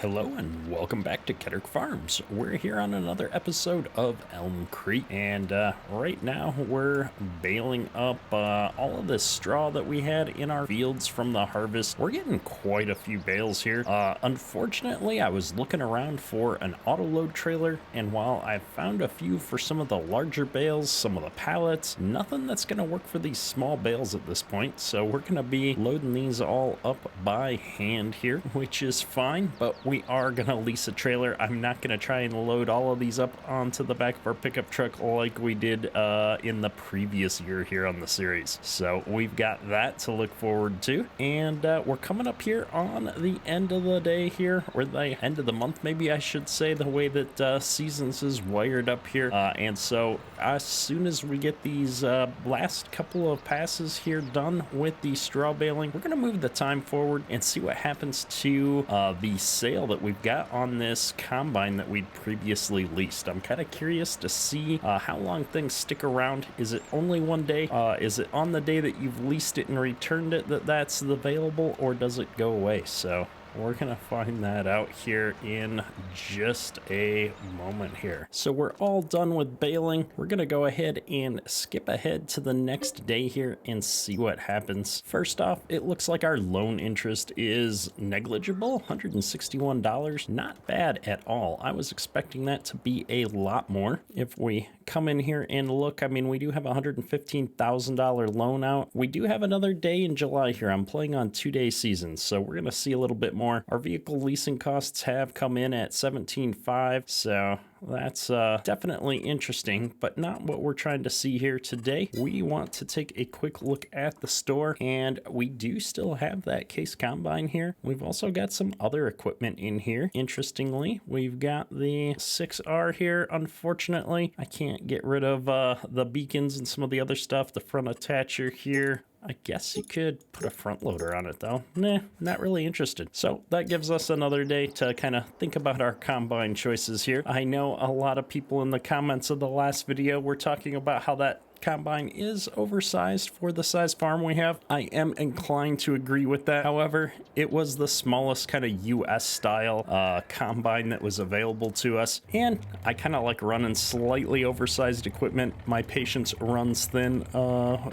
Hello and welcome back to Kettering Farms. We're here on another episode of Elm Creek, and right now we're baling up all of this straw that we had in our fields from the harvest. We're getting quite a few bales here. Unfortunately, I was looking around for an auto load trailer, and while I found a few for some of the larger bales, some of the pallets, nothing that's going to work for these small bales at this point. So we're going to be loading these all up by hand here, which is fine, but we are going to lease a trailer. I'm not going to try and load all of these up onto the back of our pickup truck like we did in the previous year here on the series. So we've got that to look forward to. And we're coming up here on the end of the day here, or the end of the month, maybe I should say, the way that Seasons is wired up here. And so as soon as we get these last couple of passes here done with the straw baling, we're going to move the time forward and see what happens to the sale that we've got on this combine that we'd previously leased. I'm kind of curious to see how long things stick around. Is it only one day? Is it on the day that you've leased it and returned it that's available, or does it go away? So we're going to find that out here in just a moment here. So we're all done with baling. We're going to go ahead and skip ahead to the next day here and see what happens. First off, it looks like our loan interest is negligible, $161. Not bad at all. I was expecting that to be a lot more. If we come in here and look, I mean, we do have a $115,000 loan out. We do have another day in July here. I'm playing on 2-day seasons, so we're going to see a little bit more. Our vehicle leasing costs have come in at $17,500, so that's definitely interesting, but not what we're trying to see here today. We want to take a quick look at the store, and we do still have that case combine here. We've also got some other equipment in here. Interestingly, we've got the 6R here. Unfortunately, I can't get rid of the beacons and some of the other stuff. The front attacher here, I guess you could put a front loader on it though. Nah, not really interested. So that gives us another day to kind of think about our combine choices here. I know a lot of people in the comments of the last video were talking about how that combine is oversized for the size farm we have. I am inclined to agree with that. However, it was the smallest kind of US style combine that was available to us, and I kind of like running slightly oversized equipment. My patience runs thin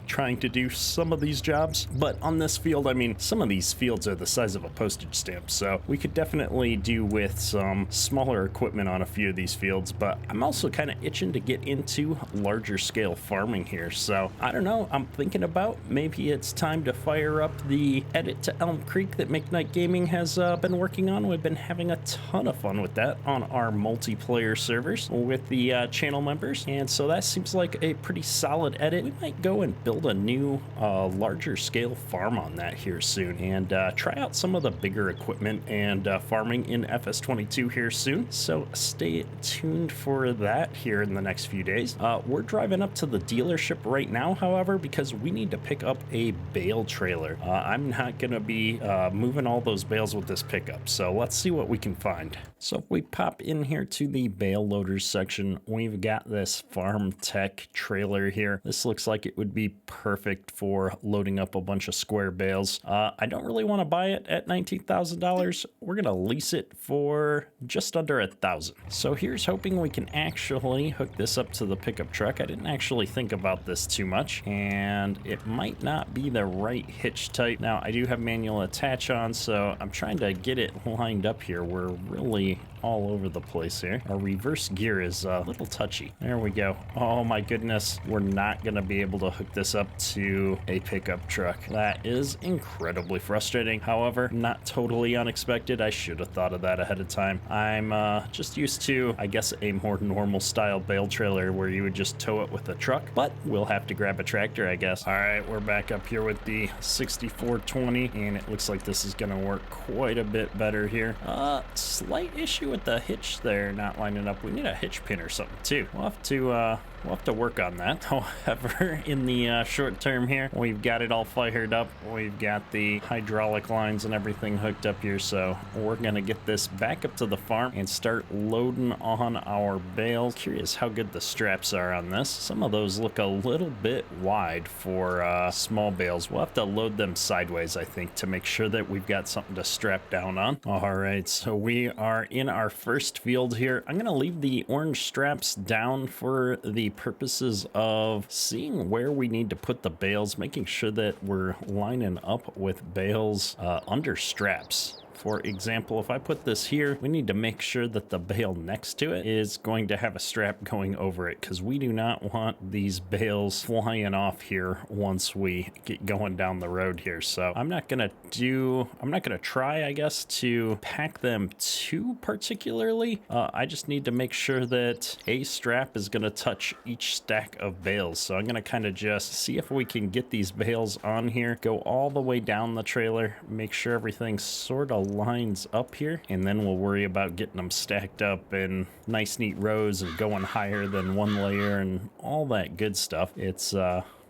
trying to do some of these jobs, but on this field, I mean, some of these fields are the size of a postage stamp, so we could definitely do with some smaller equipment on a few of these fields. But I'm also kind of itching to get into larger scale farming here, so I don't know. I'm thinking about maybe it's time to fire up the edit to Elm Creek that McKnight Gaming has been working on. We've been having a ton of fun with that on our multiplayer servers with the channel members, and so that seems like a pretty solid edit. We might go and build a new larger scale farm on that here soon, and try out some of the bigger equipment and farming in FS22 here soon, so stay tuned for that here in the next few days. We're driving up to the dealership right now, however, because we need to pick up a bale trailer. I'm not gonna be moving all those bales with this pickup, so let's see what we can find. So if we pop in here to the bale loaders section, we've got this Farm Tech trailer here. This looks like it would be perfect for loading up a bunch of square bales. I don't really want to buy it at $19,000. We're gonna lease it for just under $1,000. So here's hoping we can actually hook this up to the pickup truck. I didn't actually think about this too much, and it might not be the right hitch type. Now, I do have manual attach on, so I'm trying to get it lined up here. We're really all over the place here. Our reverse gear is a little touchy. There we go. Oh my goodness. We're not going to be able to hook this up to a pickup truck. That is incredibly frustrating. However, not totally unexpected. I should have thought of that ahead of time. I'm just used to, I guess, a more normal style bale trailer where you would just tow it with a truck, but we'll have to grab a tractor, I guess. All right, we're back up here with the 6420, and it looks like this is going to work quite a bit better here. Slight issue with the hitch there not lining up. We need a hitch pin or something too. We'll have to we'll have to work on that. However, in the short term here, we've got it all fired up. We've got the hydraulic lines and everything hooked up here, so we're gonna get this back up to the farm and start loading on our bales. Curious how good the straps are on this. Some of those look a little bit wide for small bales. We'll have to load them sideways, I think, to make sure that we've got something to strap down on. All right, so we are in our first field here. I'm gonna leave the orange straps down for the purposes of seeing where we need to put the bales, making sure that we're lining up with bales under straps. For example, if I put this here, we need to make sure that the bale next to it is going to have a strap going over it, because we do not want these bales flying off here once we get going down the road here. So I'm not gonna try, I guess, to pack them too particularly. I just need to make sure that a strap is gonna touch each stack of bales. So I'm gonna kind of just see if we can get these bales on here, go all the way down the trailer, make sure everything's sort of lines up here, and then we'll worry about getting them stacked up in nice neat rows and going higher than one layer and all that good stuff. It's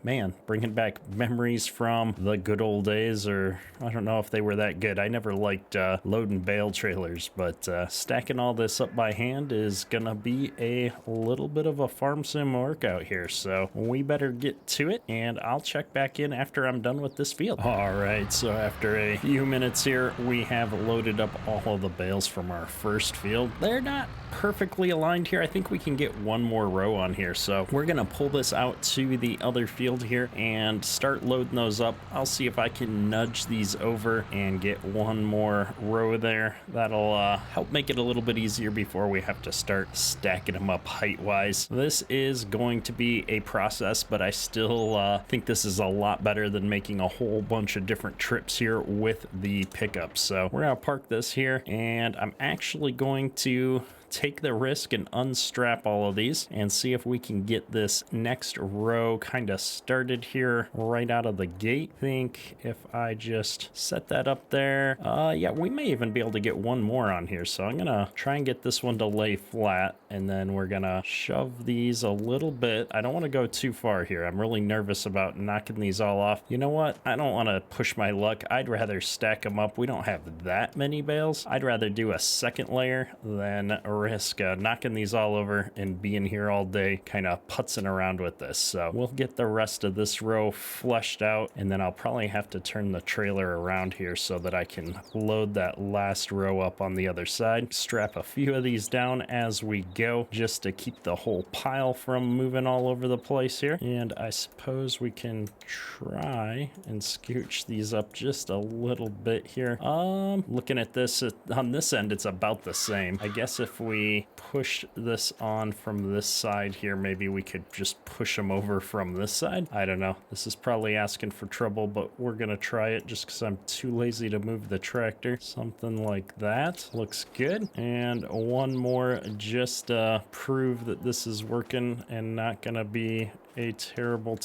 man, bringing back memories from the good old days, or I don't know if they were that good. I never liked loading bale trailers, but stacking all this up by hand is gonna be a little bit of a farm sim workout here, so we better get to it, and I'll check back in after I'm done with this field. All right, so after a few minutes here, we have loaded up all of the bales from our first field. They're not perfectly aligned here. I think we can get one more row on here, so we're gonna pull this out to the other field here and start loading those up. I'll see if I can nudge these over and get one more row there. That'll help make it a little bit easier before we have to start stacking them up height wise. This is going to be a process, but I still think this is a lot better than making a whole bunch of different trips here with the pickup. So we're gonna park this here, and I'm actually going to take the risk and unstrap all of these and see if we can get this next row kind of started here right out of the gate. I think if I just set that up there, yeah, we may even be able to get one more on here. So I'm gonna try and get this one to lay flat, and then we're gonna shove these a little bit. I don't want to go too far here. I'm really nervous about knocking these all off. You know what? I don't want to push my luck. I'd rather stack them up. We don't have that many bales. I'd rather do a second layer than risk knocking these all over and being here all day kind of putzing around with this. So we'll get the rest of this row fleshed out, and then I'll probably have to turn the trailer around here so that I can load that last row up on the other side. Strap a few of these down as we go just to keep the whole pile from moving all over the place here. And I suppose we can try and scooch these up just a little bit here. Looking at this on this end, it's about the same. I guess if we push this on from this side here, maybe we could just push them over from this side. I don't know. This is probably asking for trouble, but we're gonna try it just because I'm too lazy to move the tractor. Something like that looks good. And one more just prove that this is working and not gonna be a terrible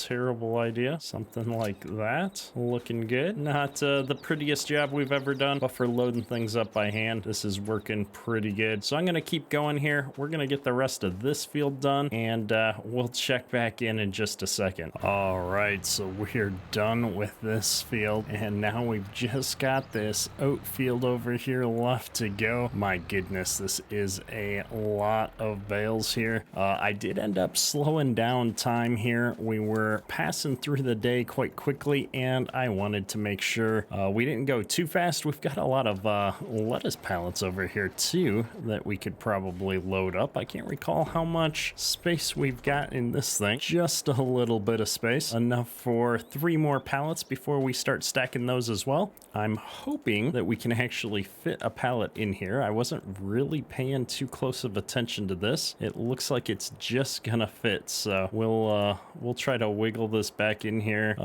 idea. Something like that. Looking good. Not the prettiest job we've ever done, but for loading things up by hand, this is working pretty good. So I'm gonna keep going here. We're gonna get the rest of this field done, and we'll check back in just a second. All right, so we're done with this field, and now we've just got this oat field over here left to go. My goodness, this is a lot of bales here. I did end up slowing down time here. We were passing through the day quite quickly, and I wanted to make sure we didn't go too fast. We've got a lot of lettuce pallets over here too that we could probably load up. I can't recall how much space we've got in this thing. Just a little bit of space, enough for 3 more pallets before we start stacking those as well. I'm hoping that we can actually fit a pallet in here. I wasn't really paying too close of attention to this. It looks like it's just gonna fit, so we'll we'll try to wiggle this back in here.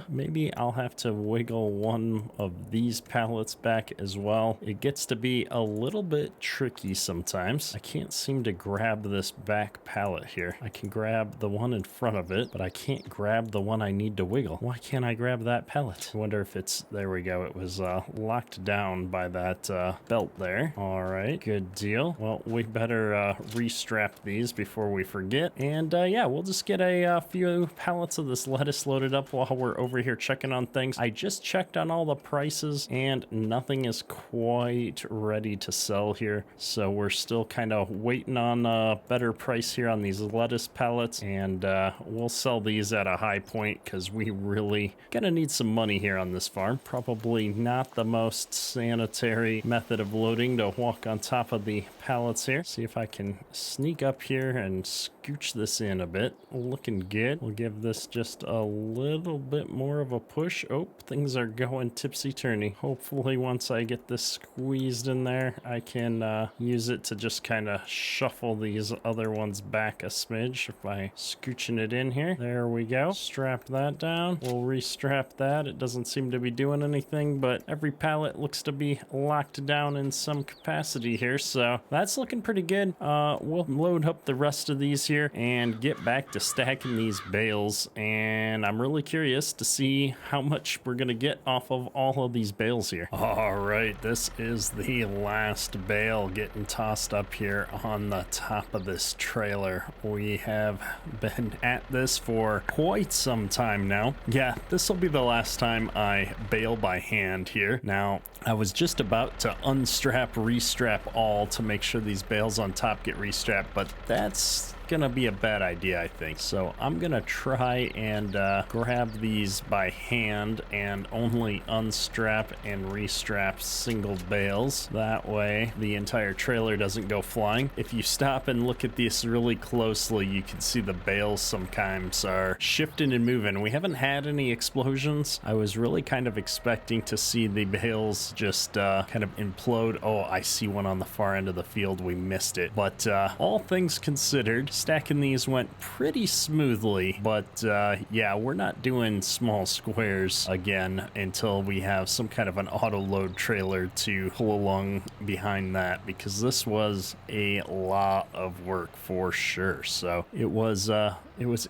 Maybe I'll have to wiggle one of these pallets back as well. It gets to be a little bit tricky sometimes. I can't seem to grab this back pallet here. I can grab the one in front of it, but I can't grab the one I need to wiggle. Why can't I grab that pallet? I wonder if it's, there we go. It was locked down by that belt there. All right, good deal. Well, we better restrap these before we forget. And yeah, we'll just get a few pallets of this lettuce loaded up while we're over here checking on things. I just checked on all the prices and nothing is quite ready to sell here. So we're still kind of waiting on a better price here on these lettuce pallets. And we'll sell these at a high point because we really gonna need some money here on this farm. Probably not the most sanitary method of loading to walk on top of the pallets here. See if I can sneak up here and scooch this in a bit. Looking good. We'll give this just a little bit more of a push. Oh, things are going tipsy-turny. Hopefully once I get this squeezed in there, I can use it to just kind of shuffle these other ones back a smidge by scooching it in here. There we go. Strap that down. We'll restrap that. It doesn't seem to be doing anything, but every pallet looks to be locked down in some capacity here, so that's looking pretty good. We'll load up the rest of these here and get back to stacking these bales, and I'm really curious to see how much we're gonna get off of all of these bales here. All right, this is the last bale getting tossed up here on the top of this trailer. We have been at this for quite some time now. Yeah, this will be the last time I bale by hand here. Now, I was just about to unstrap, restrap all to make sure these bales on top get restrapped, but that's gonna be a bad idea, I think. So I'm gonna try and grab these by hand and only unstrap and restrap single bales. That way the entire trailer doesn't go flying. If you stop and look at this really closely, you can see the bales sometimes are shifting and moving. We haven't had any explosions. I was really kind of expecting to see the bales just kind of implode. Oh, I see one on the far end of the field. We missed it. But all things considered, stacking these went pretty smoothly, but yeah, we're not doing small squares again until we have some kind of an auto load trailer to pull along behind that, because this was a lot of work for sure. So it was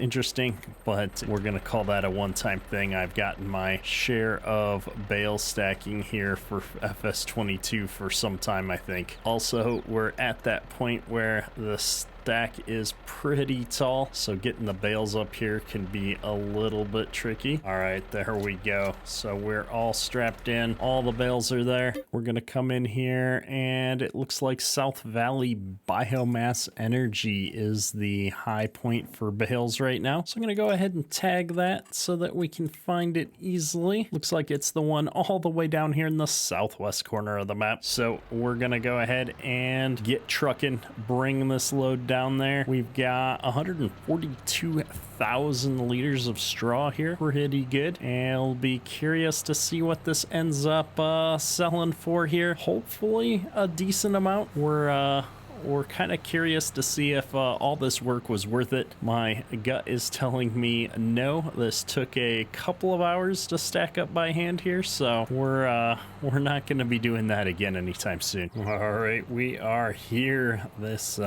interesting, but we're gonna call that a one-time thing. I've gotten my share of bale stacking here for FS22 for some time, I think. Also, we're at that point where the stack is pretty tall, so getting the bales up here can be a little bit tricky. All right, there we go. So we're all strapped in. All the bales are there. We're gonna come in here, and it looks like South Valley Biomass Energy is the high point for bales right now. So I'm gonna go ahead and tag that so that we can find it easily. Looks like it's the one all the way down here in the southwest corner of the map. So we're gonna go ahead and get trucking, bring this load down there. We've got 142,000 liters of straw here. Pretty good. And I'll be curious to see what this ends up selling for here. Hopefully a decent amount. We're kind of curious to see if all this work was worth it. My gut is telling me no. This took a couple of hours to stack up by hand here, so we're not going to be doing that again anytime soon. All right, we are here. This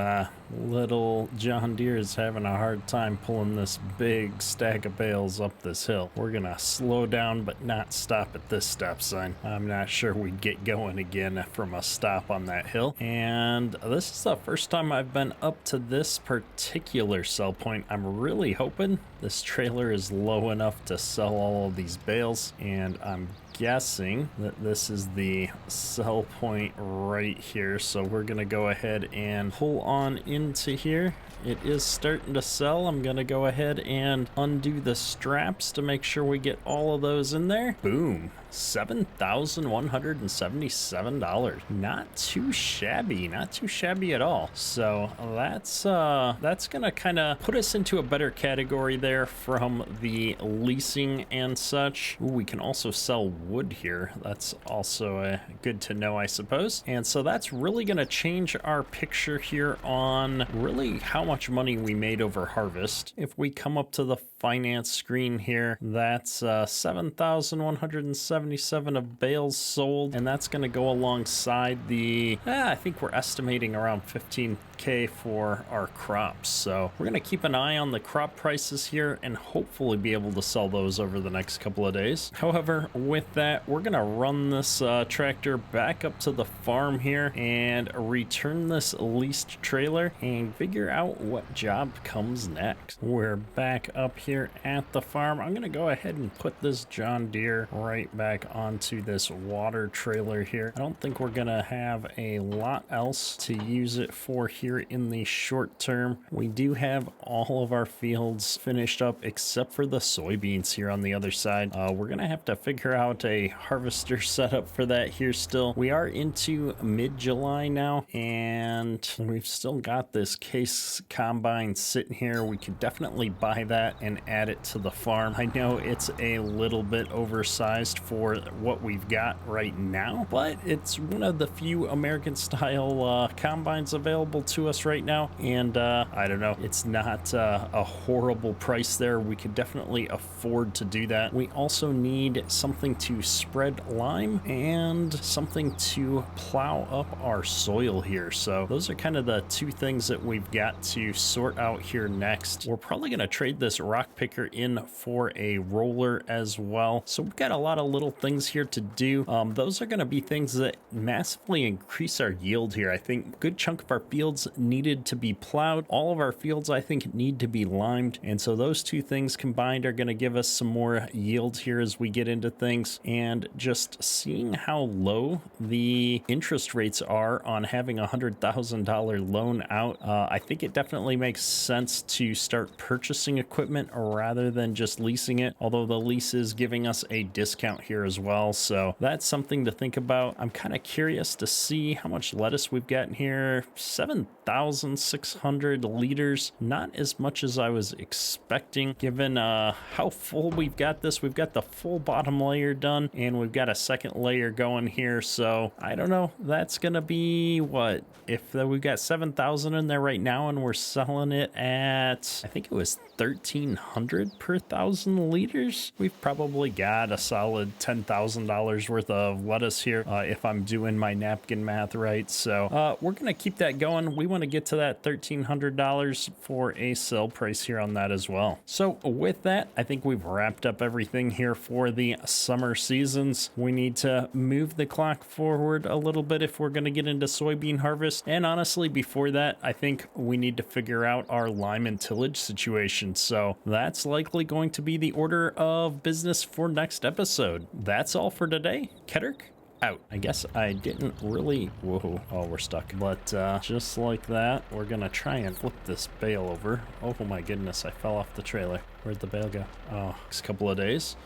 little John Deere is having a hard time pulling this big stack of bales up this hill. We're gonna slow down but not stop at this stop sign. I'm not sure we'd get going again from a stop on that hill. And this is the first time I've been up to this particular sell point. I'm really hoping this trailer is low enough to sell all of these bales, and I'm guessing that this is the sell point right here. So we're gonna go ahead and pull on into here. It is starting to sell. I'm gonna go ahead and undo the straps to make sure we get all of those in there. Boom. $7,177. Not too shabby, not too shabby at all. So that's gonna kind of put us into a better category there from the leasing and such. Ooh, we can also sell wood here. That's also good to know, I suppose. And so that's really going to change our picture here on really how much money we made over harvest. If we come up to the finance screen here, that's 7,177 of bales sold, and that's going to go alongside the I think we're estimating around 15K for our crops. So we're going to keep an eye on the crop prices here and hopefully be able to sell those over the next couple of days. However, with that, we're going to run this tractor back up to the farm here and return this leased trailer and figure out what job comes next. We're back up here at the farm. I'm going to go ahead and put this John Deere right back onto this water trailer here. I don't think we're going to have a lot else to use it for here in the short term. We do have all of our fields finished up except for the soybeans here on the other side. We're going to have to figure out a harvester setup for that here still. We are into mid-July now, and we've still got this case combine sitting here. We could definitely buy that and add it to the farm. I know it's a little bit oversized for what we've got right now, but it's one of the few American style combines available to us right now, and I don't know, it's not a horrible price there. We could definitely afford to do that. We also need something to spread lime and something to plow up our soil here. So those are kind of the two things that we've got to sort out here next. We're probably going to trade this rock picker in for a roller as well. So we've got a lot of little things here to do. Those are going to be things that massively increase our yield here. I think a good chunk of our fields needed to be plowed. All of our fields, I think, need to be limed. And so those two things combined are going to give us some more yield here as we get into things. And just seeing how low the interest rates are on having a $100,000 loan out, I think it definitely makes sense to start purchasing equipment rather than just leasing it, although the lease is giving us a discount here as well. So that's something to think about. I'm kind of curious to see how much lettuce we've got in here. 7,600 liters, not as much as I was expecting given how full we've got this. We've got the full bottom layer done and we've got a second layer going here. So I don't know, that's gonna be what, if we've got 7,000 in there right now and we're selling it at, I think it was 1,300 per 1,000 liters, we've probably got a solid $10,000 worth of lettuce here if I'm doing my napkin math right. So we're gonna keep that going. We want to get to that $1,300 for a sell price here on that as well. So with that, I think we've wrapped up everything here for the summer seasons. We need to move the clock forward a little bit if we're going to get into soybean harvest. And honestly, before that, I think we need to figure out our lime and tillage situation. So that's likely going to be the order of business for next episode. That's all for today. Kedrick out. I guess I didn't really, whoa, oh, we're stuck. But just like that, we're gonna try and flip this bale over. Oh my goodness, I fell off the trailer. Where'd the bale go? Oh, next couple of days.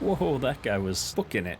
Whoa, that guy was booking it.